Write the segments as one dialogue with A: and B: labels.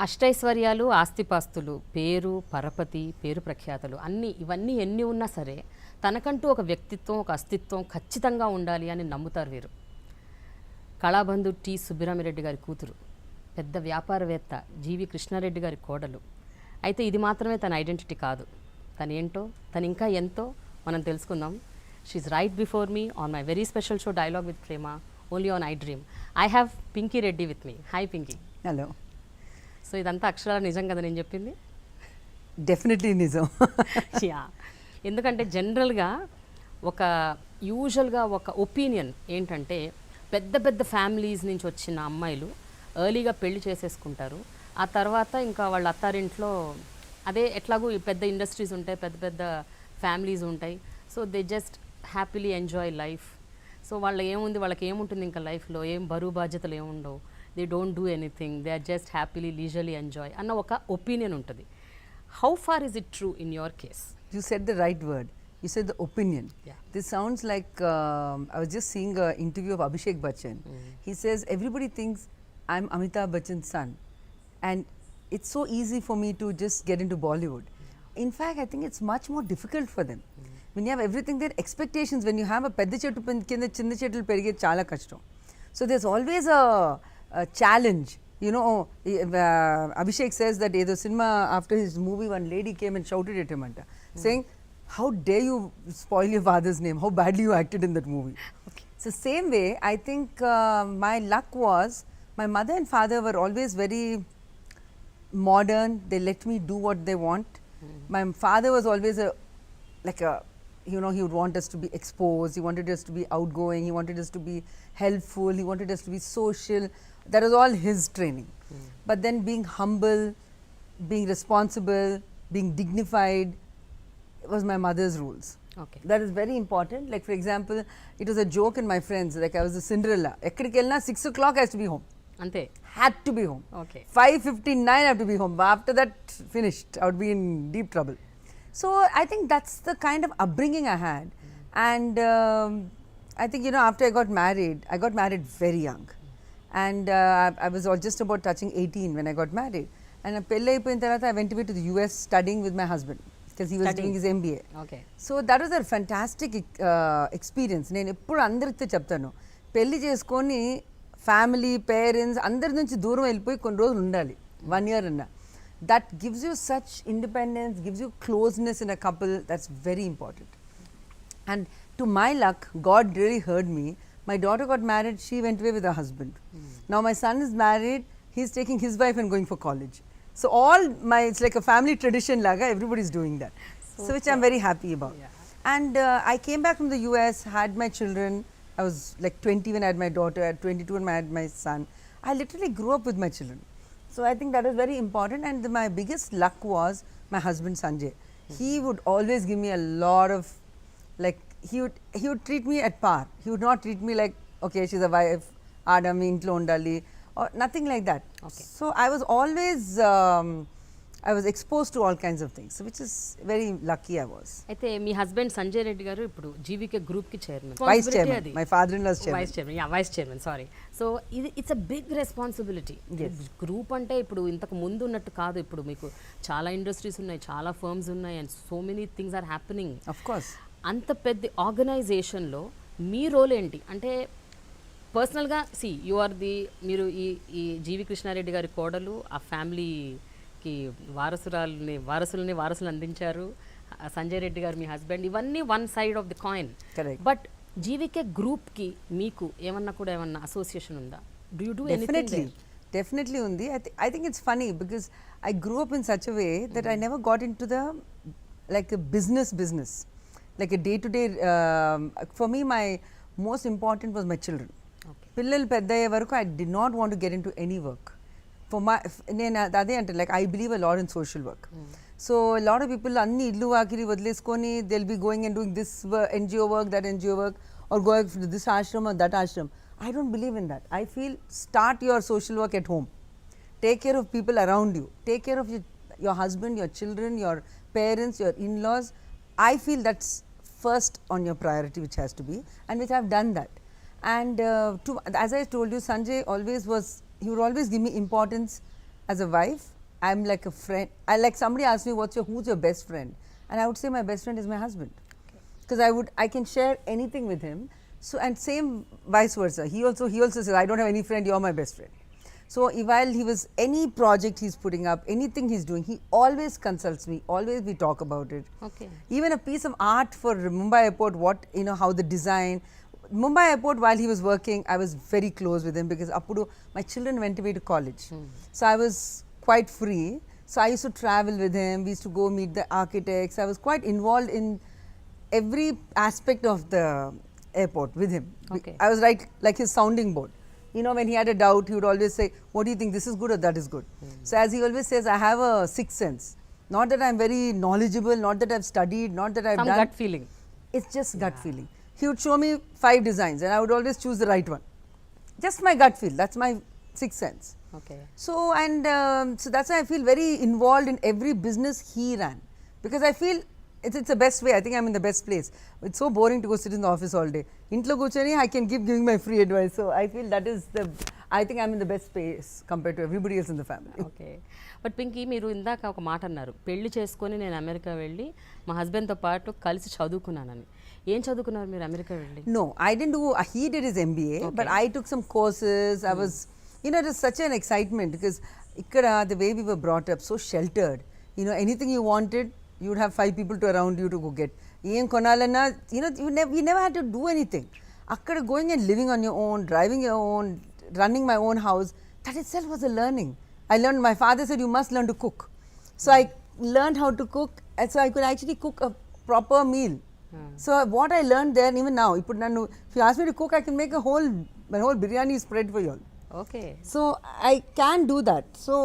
A: అష్టైశ్వర్యాలు, ఆస్తిపాస్తులు, పేరు, పరపతి, పేరు ప్రఖ్యాతలు ఇవన్నీ ఎన్ని ఉన్నా సరే తనకంటూ ఒక వ్యక్తిత్వం, ఒక అస్తిత్వం ఖచ్చితంగా ఉండాలి అని నమ్ముతారు వీరు. కళాబంధు టి సుబ్బిరామిరెడ్డి గారి కూతురు, పెద్ద వ్యాపారవేత్త జీవి కృష్ణారెడ్డి గారి కోడలు. అయితే ఇది మాత్రమే తన ఐడెంటిటీ కాదు. తనేంటో, తను ఇంకా ఎంతో మనం తెలుసుకుందాం. షీఈ్ right before me on my very special show dialogue with Prema, only on iDream. I have Pinky Reddy with me. Hi Pinky.
B: Hello.
A: So ఇదంతా అక్షరాల నిజం కదా నేను చెప్పింది?
B: డెఫినెట్లీ నిజం.
A: యా, ఎందుకంటే జనరల్గా యూజువల్గా ఒక ఒపీనియన్ ఏంటంటే పెద్ద పెద్ద ఫ్యామిలీస్ నుంచి వచ్చిన అమ్మాయిలు ఎర్లీగా పెళ్లి చేసేసుకుంటారు. ఆ తర్వాత ఇంకా వాళ్ళ అత్తారింట్లో అదే ఎట్లాగూ పెద్ద ఇండస్ట్రీస్ ఉంటాయి, పెద్ద పెద్ద ఫ్యామిలీస్ ఉంటాయి. So they just happily enjoy life. So వాళ్ళకి ఏముంటుంది ఇంకా లైఫ్లో, ఏం బరువు బాధ్యతలు ఏముండవు. They don't do anything, they are just happily leisurely enjoy అన్న ఒక ఒపీనియన్ ఉంటుంది. How far is it true in your case?
B: You said the right word. You said the opinion.
A: Yeah.
B: This sounds like I was just seeing an interview of Abhishek Bachchan. He says everybody thinks I'm Amitabh Bachchan's son, and it's so easy for me to just get into Bollywood. In fact, I think it's much more difficult for them. When you have everything, their expectations, when you have a pedda chettu kinda chinna chettu perige chaala kashtam. So there's always a challenge. You know, Abhishek says that either cinema, after his movie, one lady came and shouted at him saying, how dare you spoil your father's name, how badly you acted in that movie.
A: Okay.
B: So same way, I think my luck was, my mother and father were always very modern. They let me do what they want. My father was always he would want us to be exposed, he wanted us to be outgoing, he wanted us to be helpful, he wanted us to be social. That was all his training. But then being humble, being responsible, being dignified was my mother's rules.
A: Okay.
B: That is very important. Like for example, it was a joke in my friends, like I was a Cinderella. Ekkadiki ellina 6 o'clock has to be home.
A: Ante?
B: Had to be home.
A: Okay.
B: 5:59 I have to be home. After that, finished. I would be in deep trouble. So I think that's the kind of upbringing I had. And I think, after I got married very young. And I was just about touching 18 when I got married. And pelli ayipoyin tarvata I went away to the US studying with my husband because he was doing his MBA.
A: Okay.
B: So that was a fantastic experience. నేను ఎప్పుడు అందరితో చెప్తాను, పెళ్లి చేసుకొని family, parents అందరి నుంచి దూరం వెళ్ళిపోయి కొన్ని రోజులు ఉండాలి, 1 year అన్నా. That gives you such independence, gives you closeness in a couple. That's very important. And to my luck, God really heard me. My daughter got married, she went away with her husband. Now my son is married, he's taking his wife and going for college. So it's like a family tradition laga, everybody's doing that. So which I'm very happy about. Yeah. And I came back from the US, had my children. I was like 20 when I had my daughter, at 22 when I had my son. I literally grew up with my children. So I think that is very important. And my biggest luck was my husband Sanjay. He would always give me a lot of, like, he would treat me at par. He would not treat me like, okay, she's a wife, Adam intlo undali, or nothing like that.
A: Okay.
B: So I was always I was exposed to all kinds of things, which is very lucky I was.
A: అయితే మీ husband Sanjay Reddy గారు ఇప్పుడు జీవికే గ్రూప్కి chairman,
B: Vice chairman. My father-in-law's chairman.
A: Vice chairman, sorry. So it's a big responsibility. Group అంటే ఇప్పుడు ఇంతకు ముందు ఉన్నట్టు కాదు. ఇప్పుడు మీకు చాలా ఇండస్ట్రీస్ ఉన్నాయి, చాలా ఫర్మ్స్ ఉన్నాయి, and so many things are happening.
B: Of course.
A: అంత పెద్ద ఆర్గనైజేషన్లో మీ రోల్ ఏంటి? అంటే పర్సనల్గా మీరు ఈ జీవి కృష్ణారెడ్డి గారి కోడలు, ఆ ఫ్యామిలీకి వారసులు అందించారు. సంజయ్ రెడ్డి గారు మీ హస్బెండ్, ఇవన్నీ one side of the coin. But GVK గ్రూప్కి మీకు ఏమన్నా అసోసియేషన్ ఉందా? Do you do anything?
B: Definitely undi. I think it's funny because I grew up in such a way that I never got into the business. Like a day-to-day, for me, my most important was my children. Pillalu peddaya varaku I did not want to get into any work. For my, ade ante, like, I believe a lot in social work. So a lot of people anni illu vaakiri vadleskoni, they'll be going and doing this NGO work, that NGO work, or going to this ashram or that ashram. I don't believe in that. I feel start your social work at home. Take care of people around you. Take care of your husband, your children, your parents, your in-laws. I feel that's first on your priority, which has to be, and which I've done that. And as I told you, Sanjay he would always give me importance as a wife, I'm like a friend. I like somebody asked me who's your best friend, and I would say my best friend is my husband, because I can share anything with him. So and same vice versa. He also says, I don't have any friend, you're my best friend. So while he was any project he's putting up, anything he's doing, he always consults me. Always we talk about it.
A: Okay.
B: Even a piece of art for Mumbai Airport, how the design. Mumbai Airport, while he was working, I was very close with him because appudu my children went away to college. So I was quite free. So I used to travel with him. We used to go meet the architects. I was quite involved in every aspect of the airport with him.
A: Okay.
B: I was like his sounding board. When he had a doubt, he would always say, what do you think, this is good or that is good? So as he always says, I have a sixth sense. Not that I'm very knowledgeable, not that I've studied, not that I've
A: Some
B: done.
A: gut feeling.
B: It's just gut feeling. He would show me 5 designs and I would always choose the right one. Just my gut feel. That's my sixth sense.
A: Okay.
B: So so that's why I feel very involved in every business he ran, because I feel it's the best way. I think I'm in the best place. It's so boring to go sit in the office all day. Intlo kuchani, I can keep giving my free advice. So I feel I think I'm in the best space compared to everybody else in the family.
A: Okay but Pinky మీరు ఇందాక ఒక మాట అన్నారు, పెళ్లి చేసుకొని నేను America వెళ్ళి మా హస్బెండ్తో పాటు కలిసి చదువుకున్నానని. ఏం చదువుకున్నారు మీరు అమెరికా వెళ్ళి?
B: No, I didn't do. He did his MBA, but I took some courses. I was, it was such an excitement because ikkada the way we were brought up, so sheltered. Anything you wanted, you would have 5 people around you to go get. Em konalanna, we never had to do anything. Akkada going and living on your own, driving your own, running my own house, that itself was a learning. I learned, my father said, you must learn to cook. So I learned how to cook, and so I could actually cook a proper meal. So what I learned there, even now, if you ask me to cook, I can make my whole biryani spread for you all.
A: Okay.
B: So I can do that. So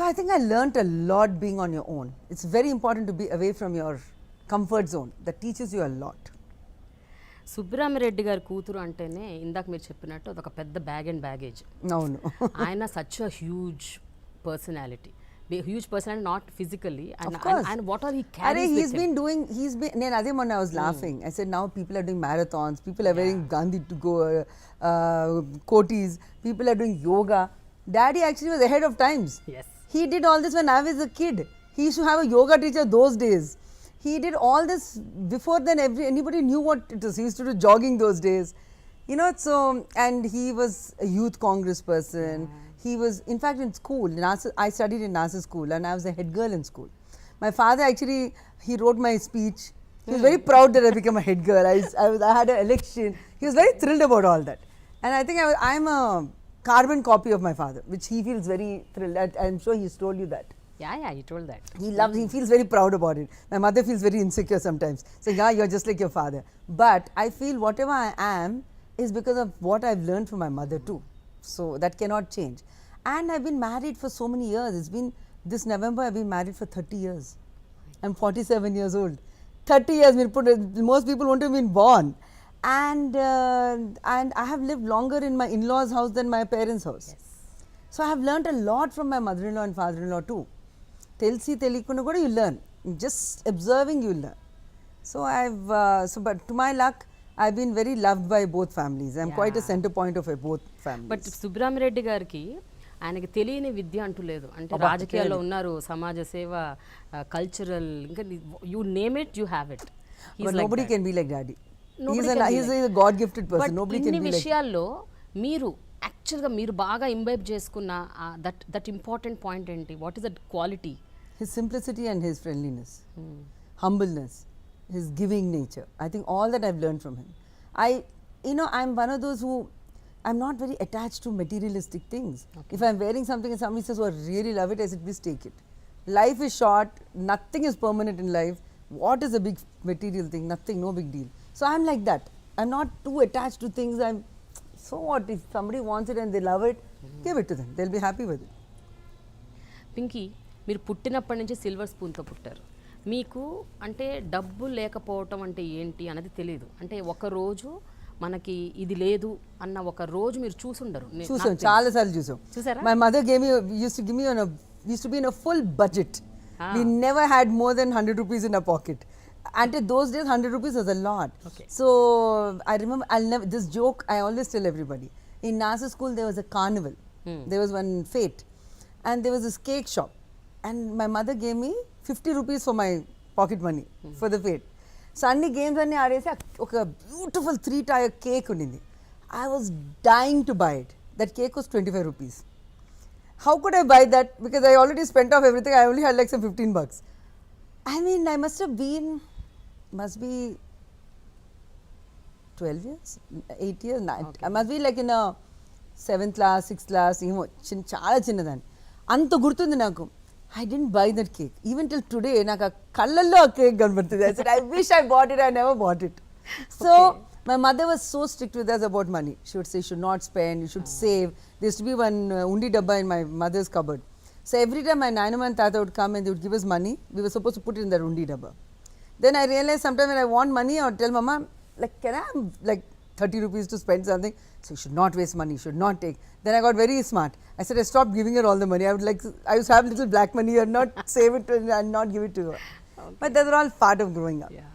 B: I think I learnt a lot being on your own. It's very important to be away from your comfort zone. That teaches you a lot.
A: Subbarami Reddy గారి కూతురు అంటేనే ఇందాక మీరు చెప్పినట్టు అదొక పెద్ద bag and baggage.
B: అవును.
A: ఆయన such a huge personality, not physically, and what or he
B: Arey,
A: carries.
B: నేను అదే మొన్న I was laughing. I said now people are doing marathons, people are wearing Gandhi to go kotis, people are doing yoga. Daddy actually was ahead of times.
A: Yes.
B: He did all this when I was a kid. He used to have a yoga teacher those days. He did all this before then anybody knew what it was. He used to do jogging those days. So, and he was a youth congress person. He was, in fact, in school, I studied in NASA school and I was a head girl in school. My father actually, he wrote my speech. He was very proud that I became a head girl. I had an election. He was very thrilled about all that. And I think I'm a carbon copy of my father, which he feels very thrilled at. I'm sure he's told you that.
A: Yeah, you told that.
B: He feels very proud about it. My mother feels very insecure sometimes. So yeah, you're just like your father. But I feel whatever I am is because of what I've learned from my mother too. So that cannot change. And I've been married for so many years. It's been, this November I've been married for 30 years. I'm 47 years old. 30 years, most people won't have been born. And I have lived longer in my in-laws' house than my parents' house.
A: Yes.
B: So I have learnt a lot from my mother-in-law and father-in-law too. Telsi telikunda kuda you learn. Just observing you learn. So but to my luck, I've been very loved by both families. I'm quite a center point of both families.
A: But Subbarami Reddy గారికి ఆయనకి తెలియని విద్య అంటూ లేదు. అంటే రాజకీయాల్లో ఉన్నారు, సమాజ సేవ, కల్చరల్, ఇంకా you name it, you have it.
B: But nobody can be like Daddy. He's a God gifted person. Nobody can be like.
A: విషయాల్లో మీరు యాక్చువల్గా మీరు బాగా ఇంబైబ్ చేసుకున్న దట్ ఇంపార్టెంట్ పాయింట్ ఏంటి? What is that quality?
B: His simplicity and his friendliness, humbleness, his giving nature. I think all that I've learned from him. I'm one of those who, I'm not very attached to materialistic things. If I'm wearing something and somebody says, oh, I really love it, I said, please take it. Life is short, nothing is permanent in life. What is a big material thing? Nothing, no big deal. So I'm like that. I'm not too attached to things. So what, if somebody wants it and they love it, give it to them. They'll be happy with it.
A: Pinky, మీరు పుట్టినప్పటి నుంచి silver స్పూన్తో పుట్టారు. మీకు అంటే డబ్బు లేకపోవటం అంటే ఏంటి అన్నది తెలియదు. అంటే ఒక రోజు మనకి ఇది లేదు అన్న ఒక రోజు మీరు చూసుండరు.
B: చూసాం, చాలా సార్లు చూసాం.
A: చూసారా?
B: My mother used to be in a full budget. We never had more than 100 rupees in our pocket. And those days 100 rupees was a lot.
A: Okay.
B: So I remember, this joke I always tell everybody. In NASA school there was a carnival. There was one fete. and there was this cake shop, and my mother gave me 50 rupees for my pocket money for the fete. So అన్ని games అన్ని ఆడేసి ఒక beautiful 3-tier cake ఉండింది. I was dying to buy it. That cake was 25 rupees. How could I buy that? Because I already spent off everything. I only had like some $15. I mean, I must be 12 years, 8 years, 9. I must be like in a 7th class, 6th class, ఏమో చాలా చిన్నదాన్ని. అంత గుర్తుంది నాకు. I didn't buy that cake. Even till today, నాకు ఆ కళ్ళల్లో ఆ కేక్ కనబడుతుంది. I said, I wish I bought it, I never bought it. So, my mother was so strict with us about money. She would say, you should not spend, you should save. There used to be one undi dabba in my mother's cupboard. So, every time my Nainama and Tata would come and they would give us money, we were supposed to put it in that undi dabba. Then I realized sometimes when I want money, I would tell Mama, like, can I have like 30 rupees to spend something? So, you should not waste money, you should not take. Then I got very smart. I said, I stopped giving her all the money. I used to have little black money and not save it and not give it to her. Okay. But those are all part of growing up.
A: Yeah.